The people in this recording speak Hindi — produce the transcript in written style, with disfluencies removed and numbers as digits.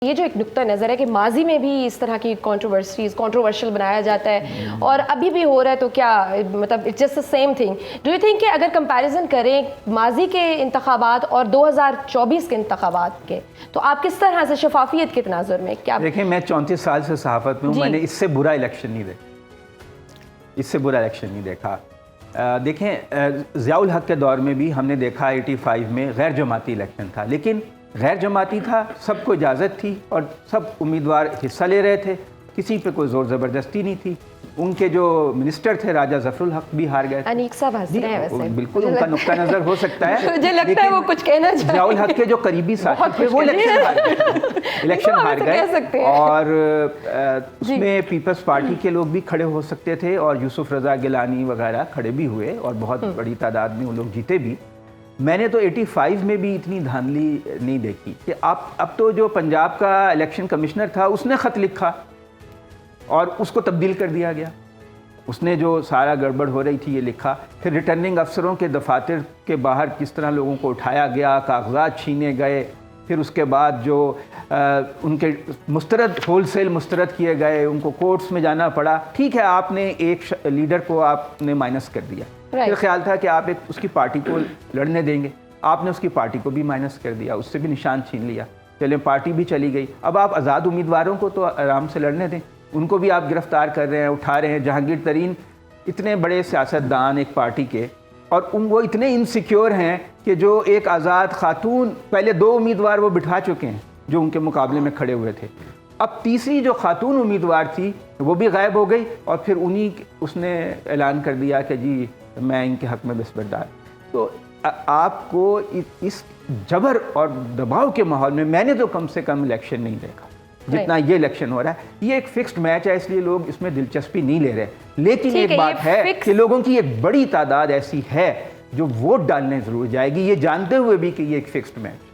ये जो एक नुक्ता नज़र है कि माजी में भी इस तरह की कंट्रोवर्शियल बनाया जाता है और अभी भी हो रहा है, तो क्या मतलब it's just the same thing. Do you think कि अगर कंपैरिजन करें माजी के इंतखाबात और 2024 के इंतखाबात के, तो आप किस तरह से शफाफियत के तनाजुर में क्या देखें, मैं 34 साल से सहाफ़त में हूँ, मैंने इससे बुरा इलेक्शन नहीं देखा। देखें, ज़ियाउल हक के दौर में भी हमने देखा 85 में गैर जमाती इलेक्शन था, लेकिन गैर जमाती था, सबको इजाज़त थी और सब उम्मीदवार हिस्सा ले रहे थे, किसी पे कोई ज़ोर ज़बरदस्ती नहीं थी। उनके जो मिनिस्टर थे राजा ज़फ़रुल हक भी हार गए। अनीक साहब हंस रहे हैं वैसे। बिल्कुल उनका नुक्ता नज़र हो सकता है, मुझे लगता है वो कुछ कहना चाहते हैं। ज़ियाउल हक के जो करीबी साथी थे वो इलेक्शन हार गए और उसमें पीपल्स पार्टी के लोग भी खड़े हो सकते थे और यूसुफ रज़ा गिलानी वगैरह खड़े भी हुए और बहुत बड़ी तादाद में वो लोग जीते भी। मैंने तो 85 में भी इतनी धांधली नहीं देखी कि अब तो जो पंजाब का इलेक्शन कमिश्नर था उसने ख़त लिखा और उसको तब्दील कर दिया गया। उसने जो सारा गड़बड़ हो रही थी ये लिखा, फिर रिटर्निंग अफसरों के दफातर के बाहर किस तरह लोगों को उठाया गया, कागजात छीने गए, फिर उसके बाद जो उनके होलसेल मुस्तरद किए गए, उनको कोर्ट्स में जाना पड़ा। ठीक है, आपने एक लीडर को आपने माइनस कर दिया, फिर ख्याल था कि आप उसकी पार्टी को लड़ने देंगे, आपने उसकी पार्टी को भी माइनस कर दिया, उससे भी निशान छीन लिया, चले पार्टी भी चली गई। अब आप आज़ाद उम्मीदवारों को तो आराम से लड़ने दें, उनको भी आप गिरफ्तार कर रहे हैं, उठा रहे हैं। जहांगीर तरीन इतने बड़े सियासतदान एक पार्टी के, और वो इतने इनसिक्योर हैं कि जो एक आज़ाद खातून, पहले 2 उम्मीदवार वो बिठा चुके हैं जो उनके मुकाबले में खड़े हुए थे, अब तीसरी जो खातून उम्मीदवार थी वो भी गायब हो गई और फिर उसने ऐलान कर दिया कि जी मैं इनके हक़ में दस्तबरदार। तो आपको इस जबर और दबाव के माहौल में मैंने तो कम से कम इलेक्शन नहीं देखा जितना ये इलेक्शन हो रहा है। ये एक फिक्स्ड मैच है, इसलिए लोग इसमें दिलचस्पी नहीं ले रहे। लेकिन एक बात है कि लोगों की एक बड़ी तादाद ऐसी है जो वोट डालने जरूर जाएगी, ये जानते हुए भी कि ये एक फिक्स्ड मैच।